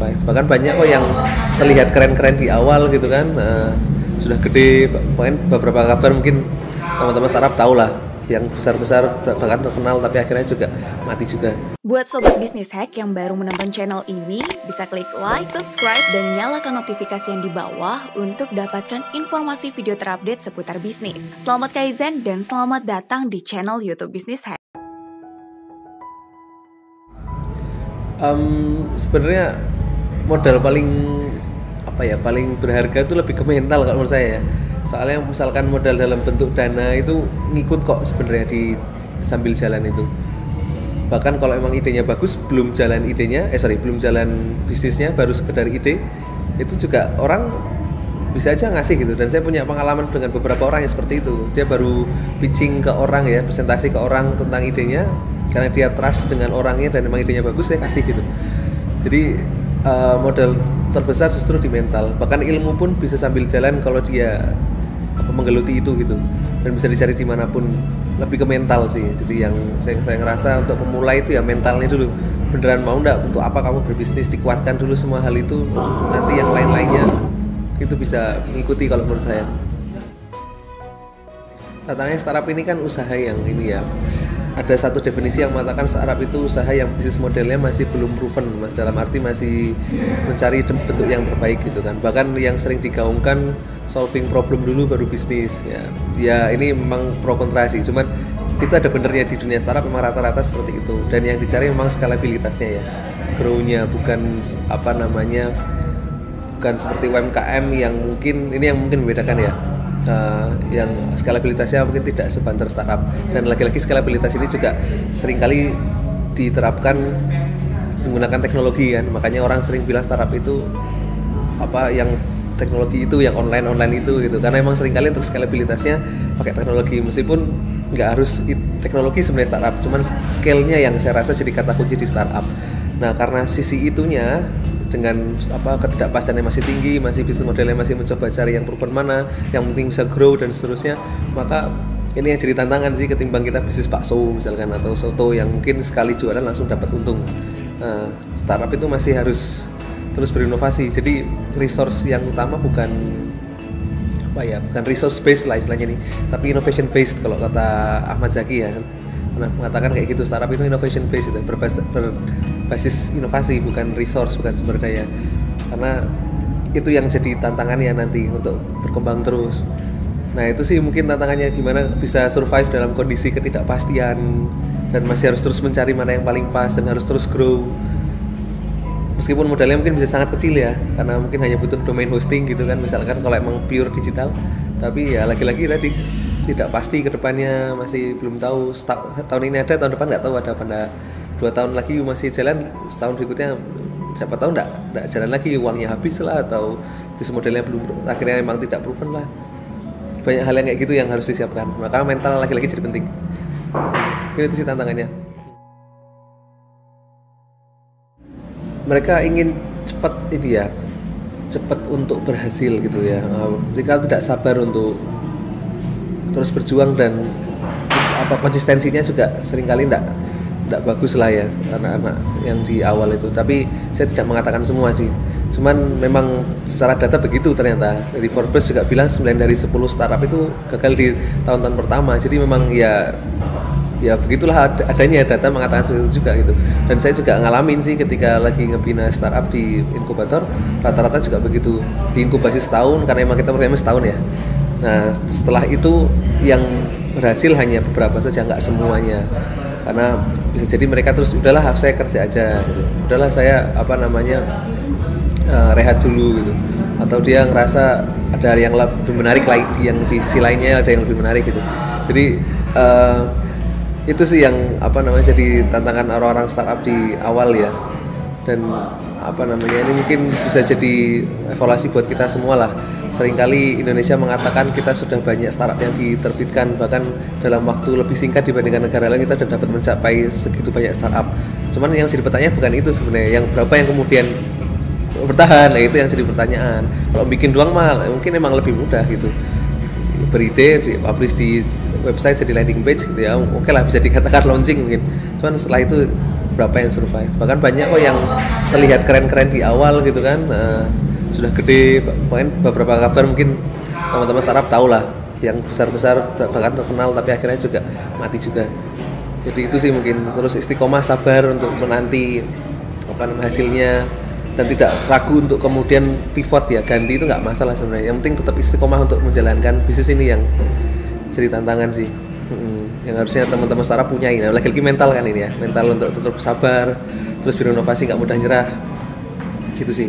Bahkan banyak kok yang terlihat keren-keren di awal gitu kan, sudah gede, bahkan beberapa kabar mungkin teman-teman startup tahu lah, yang besar-besar bahkan terkenal tapi akhirnya juga mati juga. Buat Sobat Bisnis Hack yang baru menonton channel ini, bisa klik like, subscribe, dan nyalakan notifikasi yang di bawah untuk dapatkan informasi video terupdate seputar bisnis. Selamat Kaizen dan selamat datang di channel YouTube Bisnis Hack. Sebenarnya modal paling berharga itu lebih ke mental kalau menurut saya ya. Soalnya misalkan modal dalam bentuk dana itu ngikut kok sebenarnya di sambil jalan itu. Bahkan kalau emang idenya bagus, belum jalan bisnisnya, baru sekedar ide, itu juga orang bisa aja ngasih gitu. Dan saya punya pengalaman dengan beberapa orang yang seperti itu. Dia baru pitching ke orang ya, presentasi ke orang tentang idenya, karena dia trust dengan orangnya dan emang idenya bagus, saya kasih gitu. Jadi modal terbesar justru di mental. Bahkan ilmu pun bisa sambil jalan kalau dia menggeluti itu gitu, dan bisa dicari dimanapun. Lebih ke mental sih. Jadi yang saya ngerasa untuk memulai itu ya mentalnya dulu. Beneran mau enggak, untuk apa kamu berbisnis, dikuatkan dulu semua hal itu, nanti yang lain-lainnya itu bisa mengikuti kalau menurut saya. Tantangannya startup ini kan usaha yang ini ya, ada satu definisi yang mengatakan startup itu usaha yang bisnis modelnya masih belum proven, mas, dalam arti masih mencari bentuk yang terbaik gitu kan. Bahkan yang sering digaungkan solving problem dulu baru bisnis ya ini memang pro kontra sih, cuman itu ada benernya di dunia startup, memang rata-rata seperti itu. Dan yang dicari memang skalabilitasnya ya, grow-nya, bukan bukan seperti UMKM yang mungkin membedakan ya. Yang skalabilitasnya mungkin tidak sebanter startup, dan lagi-lagi skalabilitas ini juga seringkali diterapkan menggunakan teknologi kan. Makanya orang sering bilang startup itu yang teknologi itu, yang online itu gitu, karena emang seringkali untuk skalabilitasnya pakai teknologi, meskipun nggak harus teknologi sebenarnya startup, cuman scale-nya yang saya rasa jadi kata kunci di startup. Nah, karena sisi itunya dengan ketidakpastiannya masih tinggi, masih bisnis modelnya masih mencoba cari yang proven mana, yang penting bisa grow dan seterusnya, maka ini yang jadi tantangan sih, ketimbang kita bisnis bakso misalkan atau soto yang mungkin sekali jualan langsung dapat untung. Startup itu masih harus terus berinovasi. Jadi resource yang utama bukan resource based lah istilahnya nih, tapi innovation based kalau kata Ahmad Zaki ya. Mengatakan kayak gitu, startup itu innovation based, berbasis inovasi, bukan resource, bukan sumber daya. Karena itu yang jadi tantangannya nanti untuk berkembang terus. Nah, itu sih mungkin tantangannya, gimana bisa survive dalam kondisi ketidakpastian dan masih harus terus mencari mana yang paling pas dan harus terus grow. Meskipun modalnya mungkin bisa sangat kecil ya, karena mungkin hanya butuh domain hosting gitu kan, misalkan kalau emang pure digital. Tapi ya lagi-lagi tadi tidak pasti ke depannya, masih belum tahu. Tahun ini ada, tahun depan nggak tahu ada pada 2 tahun lagi masih jalan, setahun berikutnya siapa tahu nggak jalan lagi, uangnya habis lah, atau bisnis modelnya belum, akhirnya memang tidak proven lah. Banyak hal yang kayak gitu yang harus disiapkan, maka mental lagi-lagi jadi penting. Itu sih tantangannya. Mereka ingin cepat untuk berhasil gitu ya. Mereka tidak sabar untuk terus berjuang, dan konsistensinya juga seringkali tidak bagus lah ya anak-anak yang di awal itu. Tapi saya tidak mengatakan semua sih, cuman memang secara data begitu ternyata. Dari Forbes juga bilang 9 dari 10 startup itu gagal di tahun-tahun pertama. Jadi memang ya begitulah adanya data mengatakan seperti itu juga gitu. Dan saya juga ngalamin sih ketika lagi ngebina startup di inkubator, rata-rata juga begitu, diinkubasi setahun, karena emang kita programnya setahun ya. Nah, setelah itu yang berhasil hanya beberapa saja, nggak semuanya. Karena bisa jadi mereka terus, udahlah saya kerja aja gitu. Udahlah saya rehat dulu gitu. Atau dia ngerasa ada yang lebih menarik lagi, yang di sisi lainnya ada yang lebih menarik gitu. Jadi itu sih yang jadi tantangan orang-orang startup di awal ya. Dan ini mungkin bisa jadi evaluasi buat kita semua lah. Seringkali Indonesia mengatakan kita sudah banyak startup yang diterbitkan, bahkan dalam waktu lebih singkat dibandingkan negara lain kita sudah dapat mencapai segitu banyak startup. Cuman yang jadi pertanyaan bukan itu sebenarnya, yang berapa yang kemudian bertahan, itu yang jadi pertanyaan. Kalau bikin doang mah mungkin emang lebih mudah gitu, beride, di-publish di website, jadi landing page gitu ya, oke lah bisa dikatakan launching mungkin. Cuman setelah itu berapa yang survive. Bahkan banyak kok yang terlihat keren-keren di awal gitu kan, sudah gede, mungkin beberapa kabar mungkin teman-teman startup tahu lah, yang besar-besar bahkan terkenal tapi akhirnya juga mati juga. Jadi itu sih mungkin, terus istiqomah sabar untuk menanti hasilnya dan tidak ragu untuk kemudian pivot ya, ganti itu nggak masalah sebenarnya. Yang penting tetap istiqomah untuk menjalankan bisnis ini yang jadi tantangan sih. Yang harusnya teman-teman startup punya ini, lagi-lagi mental kan ini ya, mental untuk tetap sabar, terus berinovasi, nggak mudah nyerah, gitu sih.